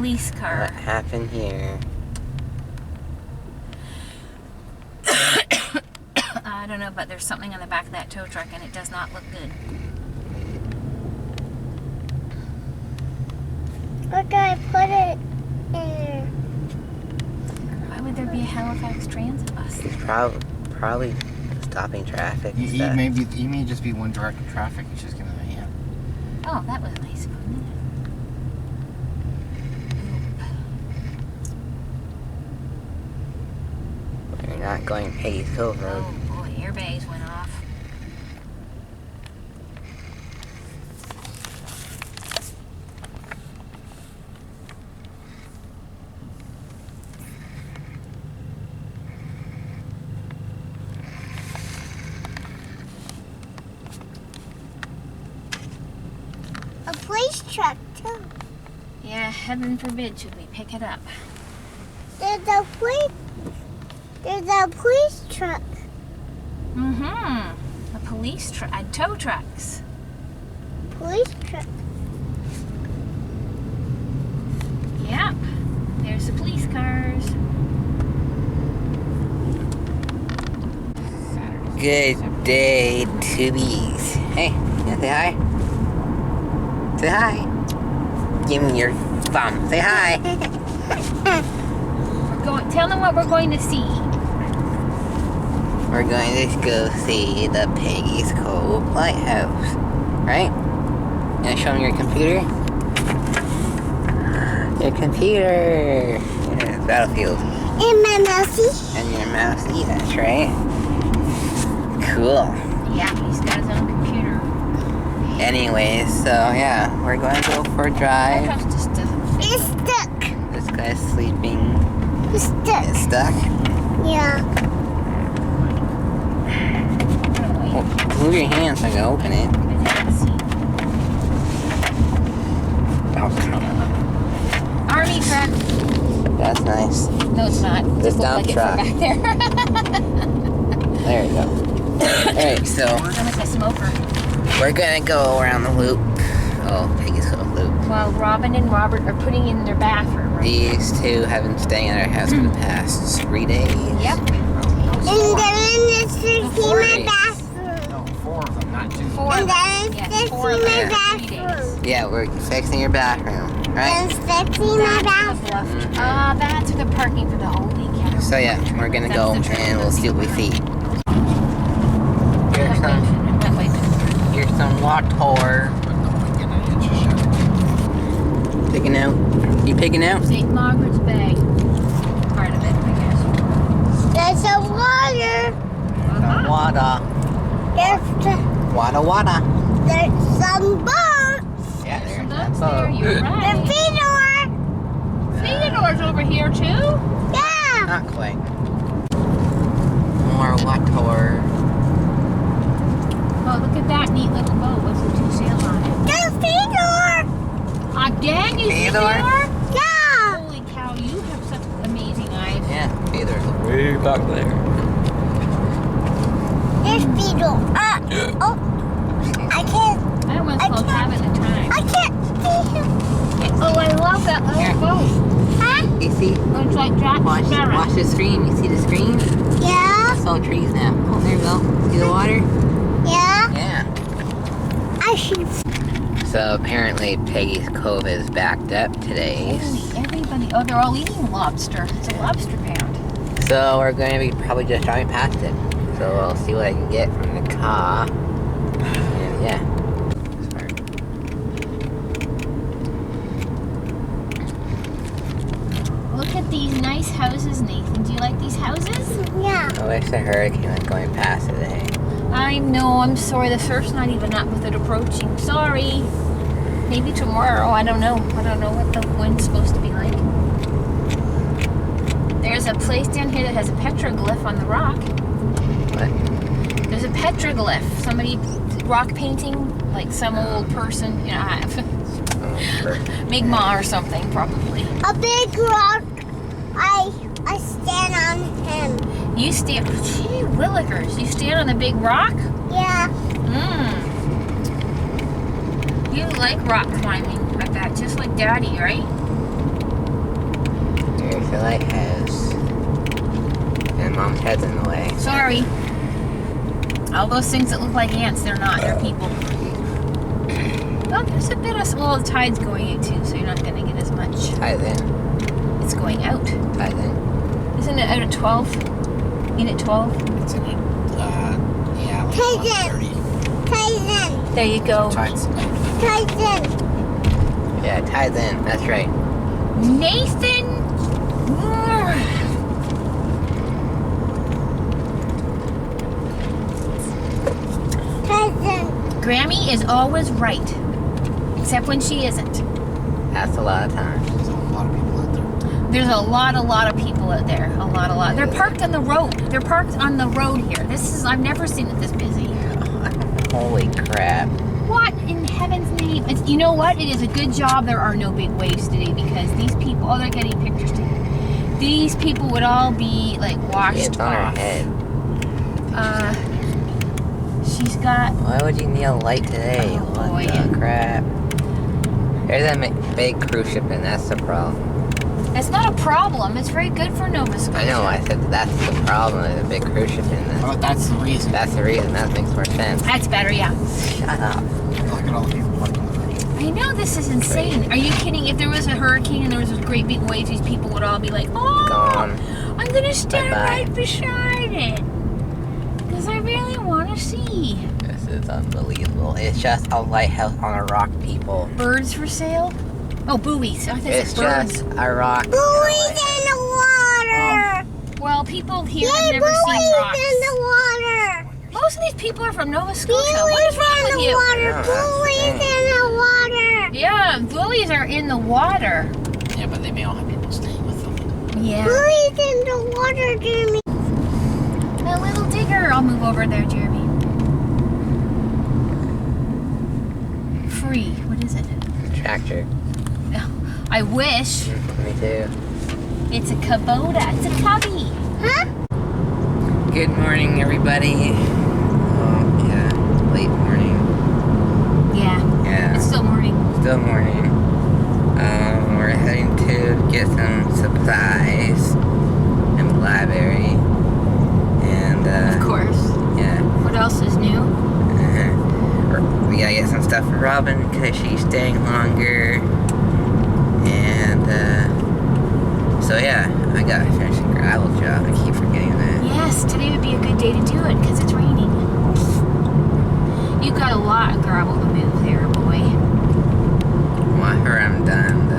police car. What happened here? I don't know, but there's something on the back of that tow truck and it does not look good. We're gonna put it in. Why would there be a Halifax Transit bus? He's probably stopping traffic. He may just be one direct of traffic. He's just gonna, yeah. Oh, that was nice, wasn't it? We're not going Peggys Cove Road. Oh boy, airbags went off. A police truck too. Yeah, heaven forbid should we pick it up. There's a police truck. Mm-hmm. A police truck, tow trucks. Police truck. Yep. There's the police cars. Good day, tubies. Hey, you say hi? Say hi. Give me your thumb. Say hi. Tell them what we're going to see. We're going to go see the Peggys Cove Lighthouse. Right? You gonna show me your computer? Your computer! Yeah, Battlefield. And my mousey. And your mousey, that's right. Cool. Yeah, he's got his own computer. Anyways, so yeah, we're going to go for a drive. That house just doesn't fit. It's stuck. This guy's sleeping. It's stuck. It's stuck. Yeah. Well, move your hand so I can open it. Oh, come on. Army truck. That's nice. No, it's not. This Just look dump like truck. It from back there. There we go. Alright, so I'm like a smoker. we're gonna go around the loop. Oh, Peggys Cove loop. While Robin and Robert are putting in their bathroom. Right? These two have been staying at our house for the past 3 days. Yep. And then it's to see Four my days. bathroom. No, 4 of them, not 2. Four And of then them. it's Yes, to four see of my them. 3 bathroom. days. Yeah, we're fixing your bathroom, And right? it's fixing my That's bathroom. the bluff. Ah, that's for the parking for the whole weekend. So yeah, we're gonna go and we'll see what we see. Here's some water. Picking out. You picking out? St. Margaret's Bay. Part of it, I guess. There's some water. Water. Water. There's some boats. Yeah, there's That's there, you're The right. Theodore. Theodore's over here too. Yeah. Not quite. More water. Oh, look at that neat little boat with the 2 sails on it. There's Theodore. Again, you see Theodore? Theodore? Yeah. Holy cow, you have such amazing eyes. Yeah, Theodore's way back there. There's Theodore. Oh. I can't. That one's I called can't. Having a Time. I can't see him. Oh, I love that Here. little boat. Huh? You see? Looks like Jack Watch Sparrow. the screen. You see the screen? Yeah. That's all trees now. Oh, there we go. See the water? Yeah. Yeah. I should. So apparently Peggys Cove is backed up today. Holy, everybody. Oh, they're all eating lobster. It's a lobster pound. So we're going to be probably just driving past it. So I'll see what I can get from the car. And yeah. Look at these nice houses, Nathan. Do you like these houses? Yeah. I wish the hurricane was going past today. I know, I'm sorry. The surf's not even up with it approaching. Sorry. Maybe tomorrow. I don't know. I don't know what the wind's supposed to be like. There's a place down here that has a petroglyph on the rock. What? There's a petroglyph. Somebody rock painting, like some old person, you know, Mi'kmaq or something, probably. A big rock. I stand on him. You stand, gee willikers, you stand on the big rock? Yeah. You like rock climbing, I bet, just like Daddy, right? the lighthouse. And Mom's head's in the way. Sorry. All those things that look like ants, they're not. They're people. Well, there's a bit of... Well, the tide's going in too, so you're not going to get as much. Tide's in. It's going out. Tide's in. Isn't it out at 12? In at 12? It's in it. Yeah, like Tide's 1:30. Tide's in. There you go. Tide's in. Tide's in. Yeah, tide's in. That's right. Nathan! Tide's in. Grammy is always right. Except when she isn't. That's a lot of times. There's a lot of people out there. There's a lot of people out there. A lot. They're parked on the road. They're parked on the road here. I've never seen it this busy. Holy crap. What in heaven's name? You know what? It is a good job there are no big waves today because these people, they're getting pictures taken. These people would all be like washed It's on her off. head. She's got, Why would you need a light today? Oh, What boy. the crap? There's a big cruise ship and that's the problem. it's not a problem. It's very good for Nova Scotia. I know, I said that's the problem. There's a big cruise ship in this. Well, that's the reason. That's the reason. That makes more sense. That's better, yeah. Shut up. Look at all the people parked on the road. I know, this is insane. Are you kidding? If there was a hurricane and there was those great big waves, these people would all be like, oh, Gone. I'm going to stand Bye-bye. right beside it. Because I really want to see. This is unbelievable. It's just a lighthouse on a rock, people. Birds for sale? Oh, buoys. I thought it It's said birds. just a rock. Buoys in the water. Well, people here have Yay, never seen buoys rocks. in the water. Most of these people are from Nova Scotia. What Buoys is wrong in with the you? water. Yeah, that's the Buoys thing. in the water. Yeah, buoys are in the water. Yeah, but they may all have people staying with them. Yeah. Buoys in the water, Jimmy. A little digger. I'll move over there, Jeremy. Free. What is it? Tractor. I wish. Me too. It's a Kubota. It's a cubby. Huh? Good morning, everybody. Oh, yeah. Late morning. Yeah. Yeah. It's still morning. Still morning. We're heading to get some supplies in the library. And, Of course. yeah. What else is new? We gotta get some stuff for Robin because she's staying longer. And, so yeah, I gotta finish a gravel job. I keep forgetting that. Yes, today would be a good day to do it because it's raining. You've got a lot of gravel to move there, boy. Well, after I'm done the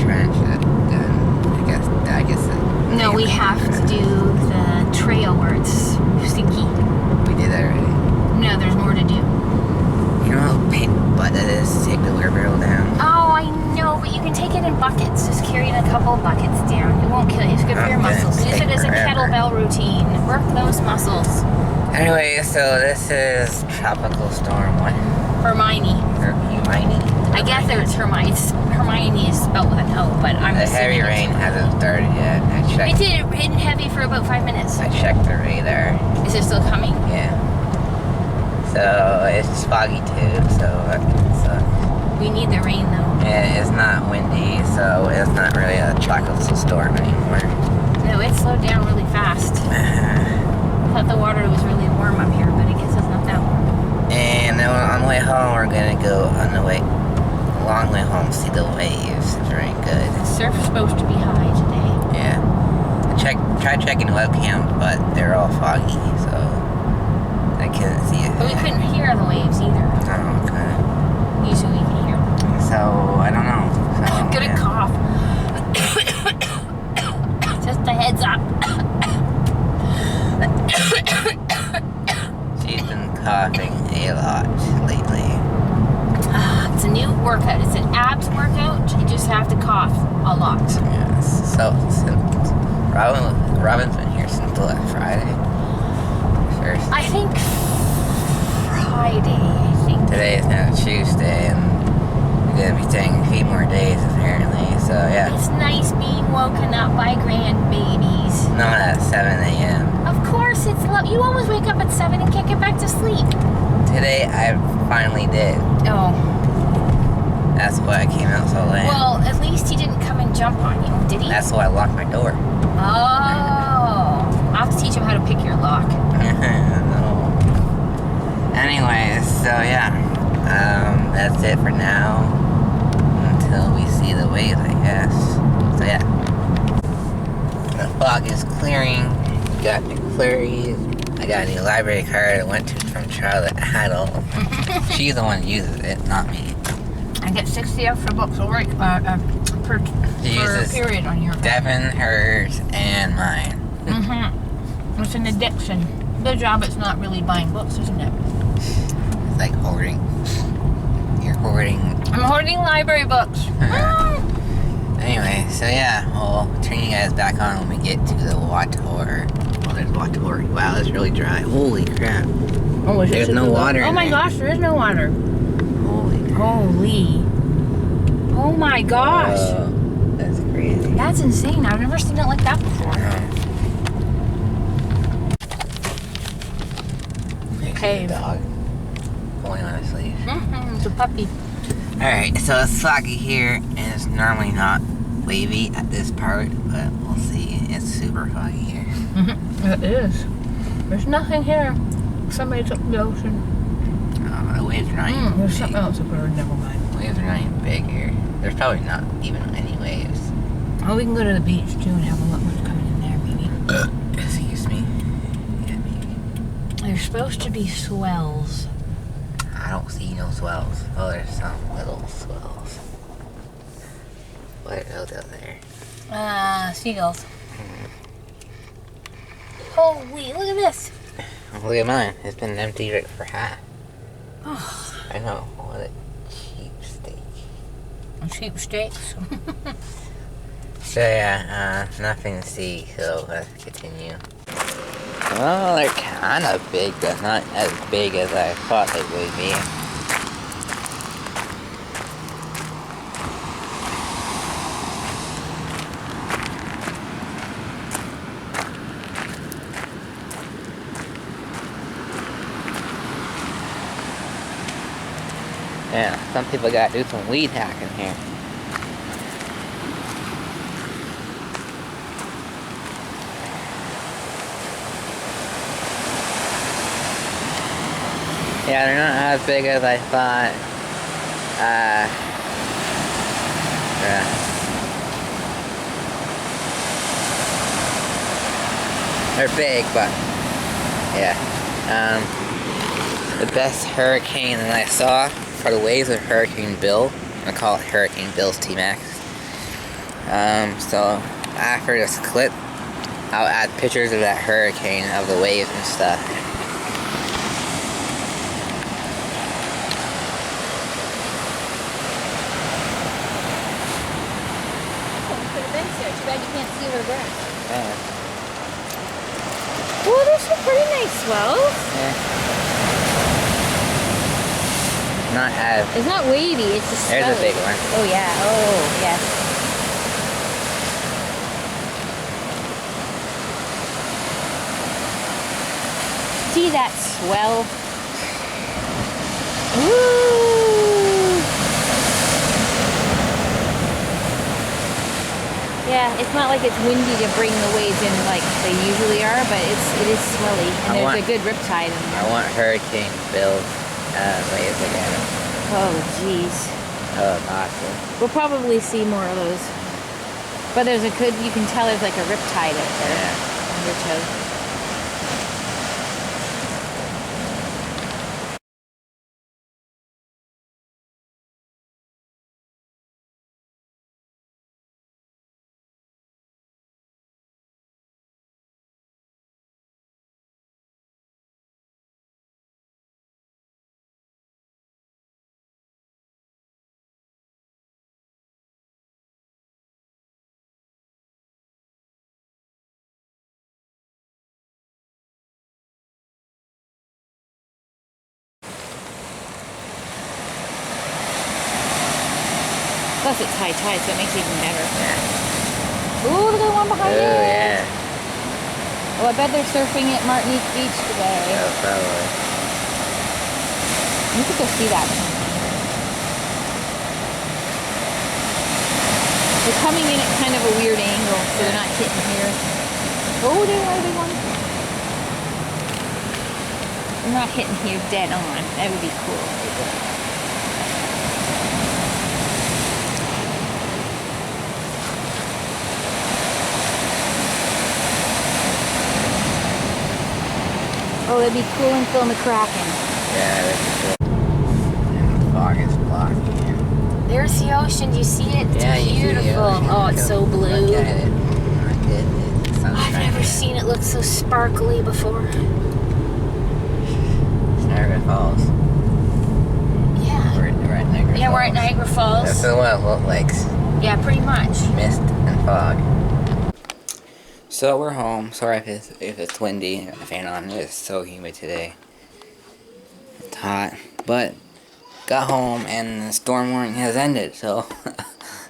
trench, then I guess it, No, we have to do the trail where it's stinky. we did that already. No, there's more to do. You know how pain in the butt that is to take the wheelbarrow down? Oh, I know, but you can take it in buckets. Just carry a couple of buckets down. It won't kill you. It's good for your Okay, muscles. Use it as a forever. kettlebell routine. Work those muscles. Anyway, so this is Tropical Storm 1. Hermione. Or Hermione. I guess it's Hermione. Hermione is spelled with an O, but I'm The assuming heavy it's rain Hermione. hasn't started yet. It did rain heavy for about 5 minutes. I checked the radar. Is it still coming? Yeah. So it's foggy too. So We need the rain though. and it's not windy. So it's not really a tropical storm anymore. No, it slowed down really fast. I thought the water was really warm up here, but I guess it's not that warm. And then on the way home, we're gonna go on the way, a long way home, see the waves. It's very good. The surf's supposed to be high today. Yeah. Tried checking webcams, but they're all foggy, so I couldn't see it. But we couldn't hear the waves either. Oh, okay. Usually we can hear them. So I don't know. So, I'm gonna yeah. cough. Just a heads up. She's been coughing a lot lately. It's a new workout. It's an abs workout. You just have to cough a lot. Yes. So since Robin's been here since last Friday. First. I think Friday. I think. Today is now Tuesday, and we're gonna be staying a few more days apparently. So yeah. It's nice being woken up by grandbabies. Not at 7 a.m. Of course, it's you always wake up at 7 and can't get back to sleep. Today I finally did. Oh. That's why I came out so late. Well, at least he didn't come and jump on you, did he? That's why I locked my door. Oh. I'll have to teach him how to pick your lock. No. Anyways, so yeah. That's it for now. Until we see the wave, I guess. So yeah. The fog is clearing. Got McFlurries. I got a new library card I went to from Charlotte Adult. She's the one who uses it, not me. I get 60 extra bucks per period on your account. Devin, hers, and mine. Mm-hmm. It's an addiction. Good job it's not really buying books, isn't it? It's like hoarding. You're hoarding. I'm hoarding library books. Anyway, so yeah, we'll turn you guys back on when we get to the water. Oh, there's water. Wow, it's really dry. Holy crap. Oh, is There's no water Oh in my there. gosh, there is no water. Holy crap. Holy. Oh my gosh. That's crazy. That's insane. I've never seen it like that before. Okay. Dog. Going on his leash. Mm-hmm. It's a puppy. Alright, so it's foggy here, and it's normally not wavy at this part, but we'll see. It's super foggy here. Mm-hmm. It is. There's nothing here. Somebody took the ocean. Oh, the waves are not even There's big. something else up there. Never mind. Waves are not even big here. There's probably not even any waves. Oh, we can go to the beach too and have a look what's coming in there, maybe. Excuse me. Yeah, maybe. There's supposed to be swells. I don't see no swells. Oh, there's some little swells. What are those out there? Seagulls. Holy, look at this. Oh, look at mine. It's been empty right for half. Oh, I know. What a cheap steak. cheap steaks. So yeah, nothing to see, so let's continue. Well, they're kind of big, but not as big as I thought they would be. Yeah, some people gotta do some weed hacking here. Yeah, they're not as big as I thought. Yeah. They're big, but yeah. The best hurricane that I saw for the waves was Hurricane Bill. I call it Hurricane Bill's T-Max. So after this clip, I'll add pictures of that hurricane, of the waves and stuff. Too bad you can't see over the grass. Yeah. Oh, there's some pretty nice swells. Yeah. Not as. It's not wavy, it's just There's a swelly. big one. Oh yeah, oh yes. See that swell? Woo! Yeah, it's not like it's windy to bring the waves in like they usually are, but it is swelly, and there's a good riptide in there. I want Hurricane Bill's waves again. Oh jeez. Oh, awesome. We'll probably see more of those. But there's a good, you can tell there's like a riptide out there. Yeah. Undertow. Plus it's high tide, so it makes it even better. Yeah. Ooh, look at the one behind Oh, you. yeah. Oh, I bet they're surfing at Martinique Beach today. Oh, probably. You could go see that. They're coming in at kind of a weird angle, so they're not hitting here. Oh, they one. They're not hitting here dead on. That would be cool. Oh, that'd be cool and film the Kraken. Yeah, that'd be cool. And the fog is blocking. There's the ocean. Do you see it? It's Yeah, you see the beautiful. ocean. Oh, it's so blue. Look at it. Look at it. The sun's I've shining. never seen it look so sparkly before. It's Niagara Falls. Yeah. We're at Niagara Falls. Yeah, we're at Niagara Falls. That's the one with lakes, Yeah, pretty much. mist, and fog. So we're home. Sorry if it's windy. The fan on. It's so humid today. It's hot, but got home and the storm warning has ended. So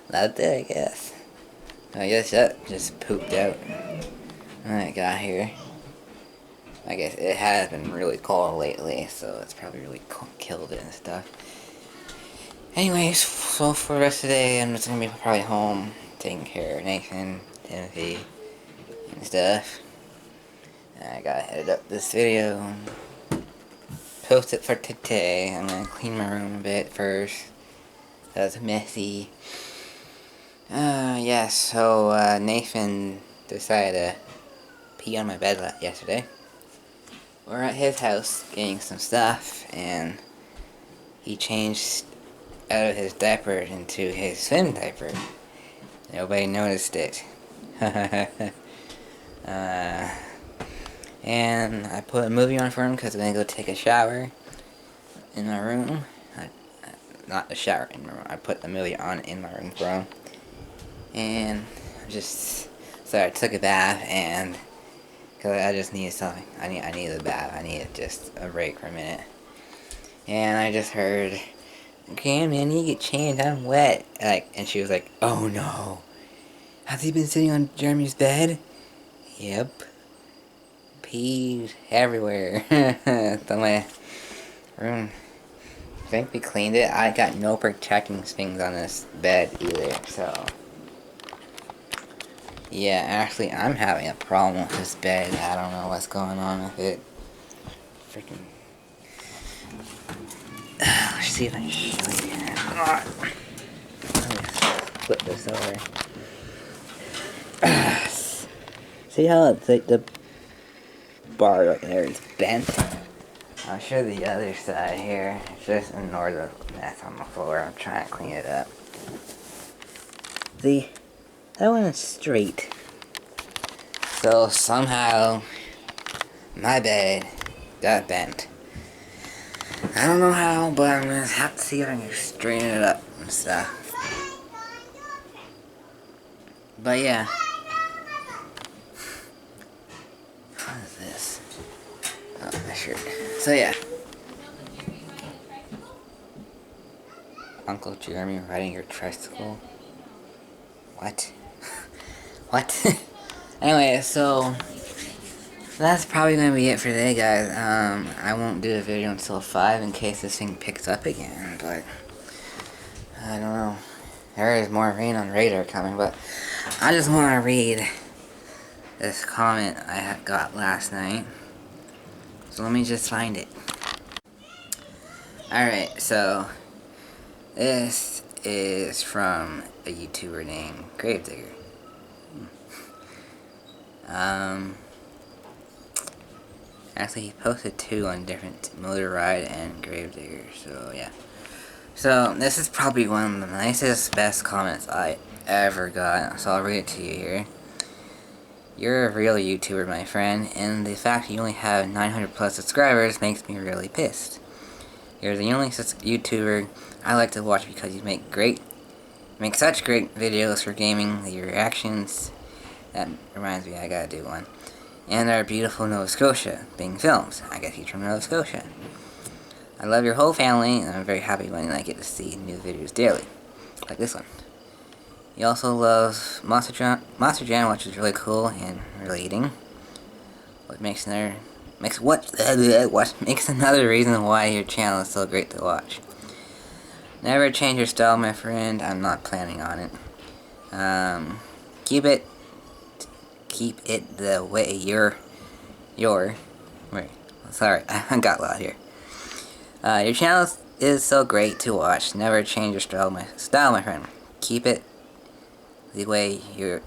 that's it, I guess. I guess that just pooped out when I got here. I guess it has been really cold lately, so it's probably really killed it and stuff. Anyways, so for the rest of the day, I'm just gonna be probably home taking care of Nathan, Timothy, and stuff. And I gotta edit up this video, post it for today. I'm gonna clean my room a bit first. That's messy. Yeah, so Nathan decided to pee on my bed yesterday. We're at his house getting some stuff, and he changed out of his diaper into his swim diaper. Nobody noticed it. And I put a movie on for him because I'm gonna go take a shower in my room. Not the shower in my room. I put the movie on in my room for him. And so I took a bath, and because I just needed something. I needed a bath. I needed just a break for a minute. And I just heard, "Okay, man, you get changed. I'm wet." And she was like, "Oh no, has he been sitting on Jeremy's bed?" Yep. Peas everywhere. So my room. I think we cleaned it. I got no protecting things on this bed either. So yeah, actually, I'm having a problem with this bed. I don't know what's going on with it. Freaking. Let's see if I can show you. Let me flip this over. See how it's like the bar right there is bent? I'll show the other side here. Just ignore the mess on the floor. I'm trying to clean it up. See? That one is straight. So somehow my bed got bent. I don't know how, but I'm gonna have to see if I can straighten it up and stuff. But yeah. What is this? Oh, my shirt. So yeah. Uncle Jeremy riding your tricycle? What? What? Anyway, so that's probably gonna be it for today, guys. I won't do a video until 5 in case this thing picks up again, but I don't know. There is more rain on radar coming, but I just want to read this comment I got last night. So let me just find it. Alright, so this is from a YouTuber named Gravedigger. Actually, he posted 2 on different Motor Ride and Gravedigger, so yeah. So this is probably one of the nicest, best comments I ever got, so I'll read it to you here. "You're a real YouTuber, my friend, and the fact you only have 900 plus subscribers makes me really pissed. You're the only YouTuber I like to watch because you make such great videos for gaming, your reactions." That reminds me, I gotta do one. "And our beautiful Nova Scotia being filmed." I guess he's from Nova Scotia. "I love your whole family, and I'm very happy when I get to see new videos daily, like this one. You also love Monster Jam, which is really cool and relating. What makes another reason why your channel is so great to watch. Never change your style, my friend. I'm not planning on it. Keep it the way wait, sorry, I got loud here. Your channel is so great to watch. Never change your style, my friend. Keep it the way you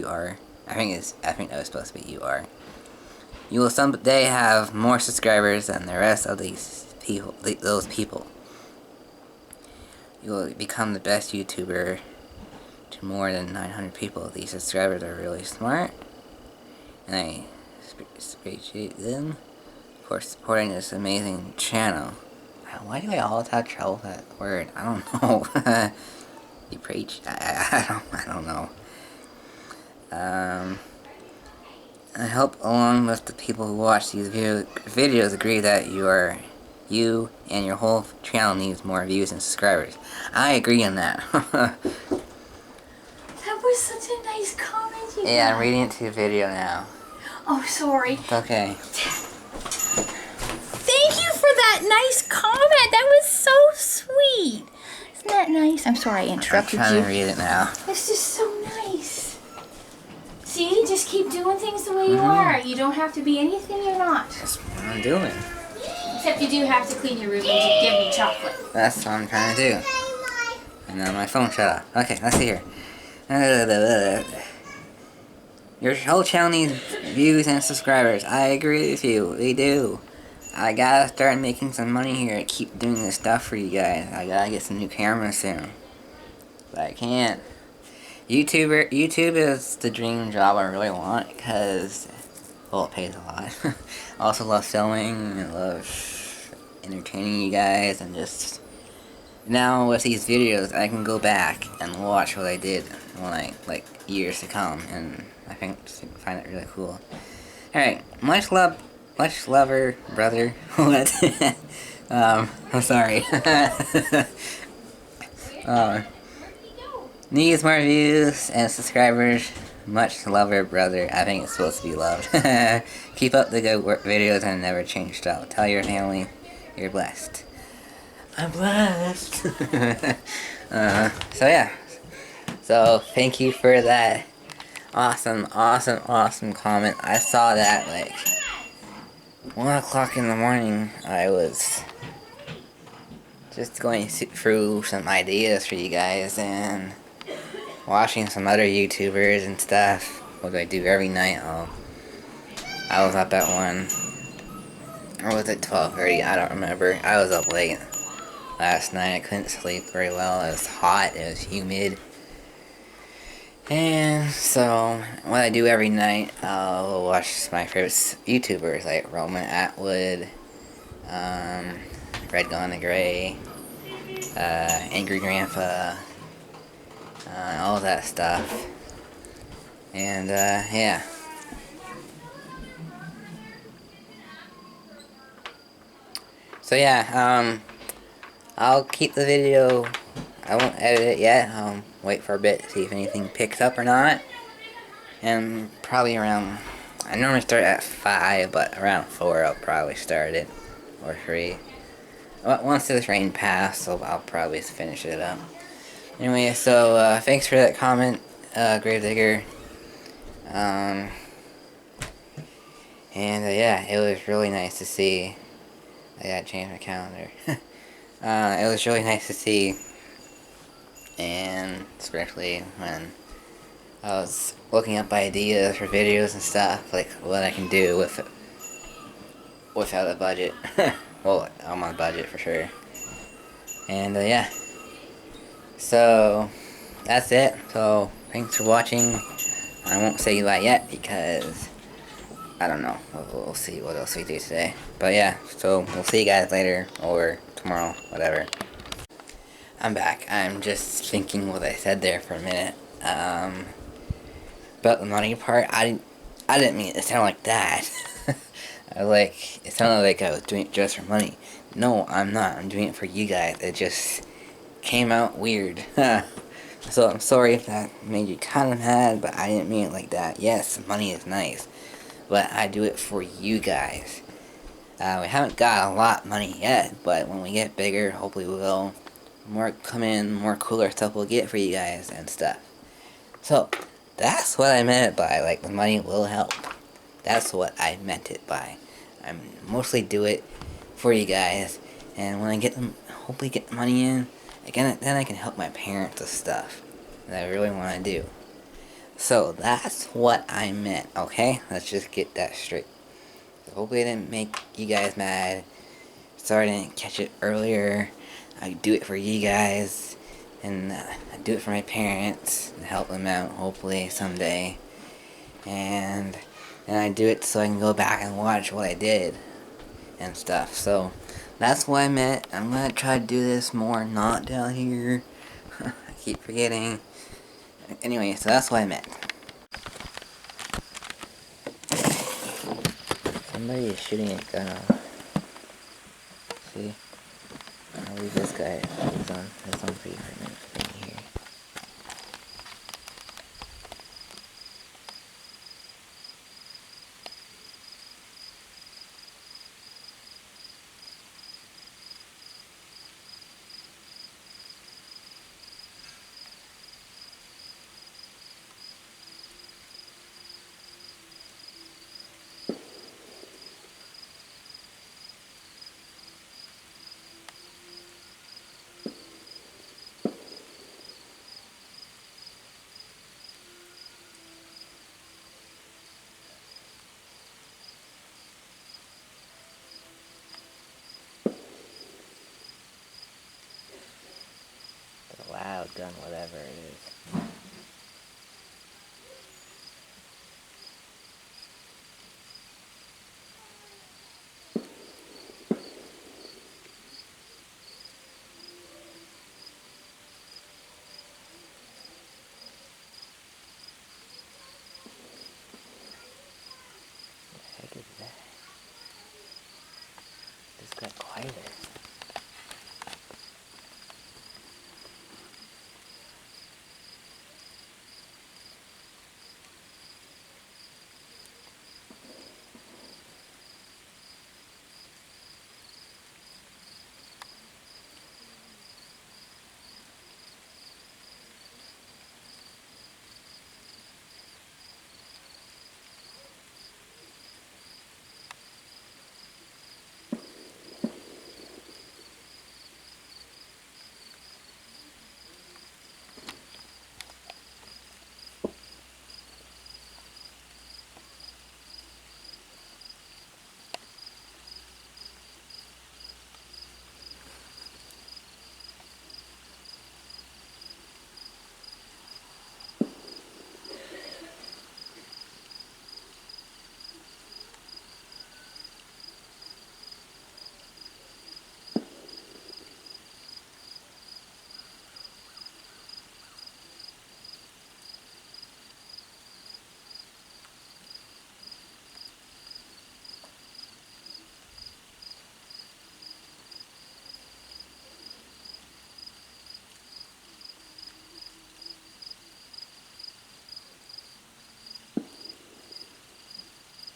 are. I think that was supposed to be you are. You will someday have more subscribers than the rest of those people. You will become the best YouTuber to more than 900 people. These subscribers are really smart, and I appreciate them for supporting this amazing channel. Why do I always have trouble with that word? I don't know. You preach? I don't know. I hope along with the people who watch these videos agree that you and your whole channel needs more views and subscribers. I agree on that. That was such a nice comment you Yeah, got. I'm reading it to the video now. Oh, sorry. It's okay. Thank you for that nice comment. That was so sweet. Isn't that nice? I'm sorry I I'm interrupted trying you. to read it now. It's just so nice. See, just keep doing things the way you are. You don't have to be anything you're not. That's what I'm doing. Except you do have to clean your room and give me chocolate. That's what I'm trying to do. And now my phone shut off. Okay, let's see here. Your whole channel needs views and subscribers. I agree with you. We do. I gotta start making some money here to keep doing this stuff for you guys. I gotta get some new cameras soon. But I can't. YouTube is the dream job I really want because, well, it pays a lot. I also love filming and love entertaining you guys, and just now with these videos I can go back and watch what I did like years to come, and I find it really cool. Alright, much lover, brother. What? I'm sorry. Needs more views and subscribers. Much lover, brother. I think it's supposed to be loved. Keep up the good videos and never change style. Tell your family you're blessed. I'm blessed. So yeah. So thank you for that awesome comment. I saw that like 1 o'clock in the morning. I was just going through some ideas for you guys and watching some other YouTubers and stuff. What do I do every night? I was up at 1. Or was it 12:30? I don't remember. I was up late last night. I couldn't sleep very well. It was hot. It was humid. And so, what I do every night, I'll watch my favorite YouTubers like Roman Atwood, Red Gone to Gray, Angry Grandpa, all that stuff. And yeah. So yeah, I'll keep the video. I won't edit it yet. I'll wait for a bit to see if anything picks up or not. And probably around, I normally start at 5, but around 4 I'll probably start it, or 3. Once this rain passes, so I'll probably finish it up. Anyway, so thanks for that comment, Gravedigger. And yeah, it was really nice to see. I gotta change my calendar. It was really nice to see, and especially when I was looking up ideas for videos and stuff, like what I can do without a budget. Well, I'm on a budget for sure. And yeah, so that's it. So thanks for watching. I won't say goodbye yet because I don't know. We'll see what else we do today. But yeah, so we'll see you guys later or tomorrow, whatever. I'm back. I'm just thinking what I said there for a minute. About the money part, I didn't mean it to sound like that. It sounded like I was doing it just for money. No, I'm not. I'm doing it for you guys. It just came out weird. So I'm sorry if that made you kind of mad, but I didn't mean it like that. Yes, money is nice, but I do it for you guys. We haven't got a lot of money yet, but when we get bigger, hopefully we will. more come in, more cooler stuff we'll get for you guys and stuff. So, that's what I meant it by, like, the money will help. That's what I meant it by. I mostly do it for you guys, and when I get them, hopefully get the money in, again, then I can help my parents with stuff that I really want to do. So, that's what I meant, okay? Let's just get that straight. So hopefully I didn't make you guys mad. Sorry I didn't catch it earlier. I do it for you guys, and I do it for my parents to help them out, hopefully someday. And I do it so I can go back and watch what I did and stuff. So that's what I meant. I'm gonna try to do this more, not down here. I keep forgetting. Anyway, so that's what I meant. Somebody is shooting a gun off. See? I'll leave this guy. He's on for you for a minute. Right here. The loud gun, whatever it is. What the heck is that? Just got quieter.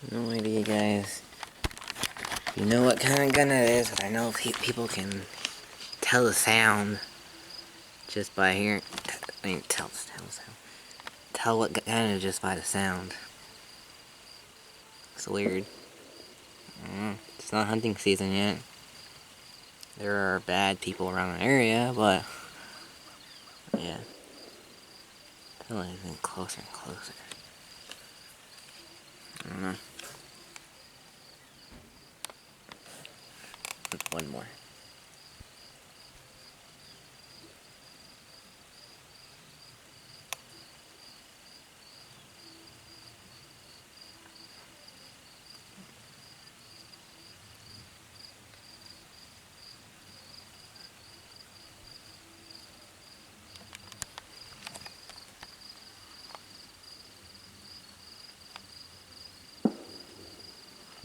No idea, guys. You know what kind of gun it is, but I know people can tell the sound just by hearing. I mean, tell the sound. Tell what gun it is just by the sound. It's weird. It's not hunting season yet. There are bad people around the area, but yeah. It's getting closer and closer. I don't know. One more.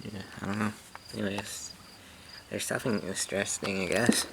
Yeah, I don't know. Anyways, there's something interesting, I guess.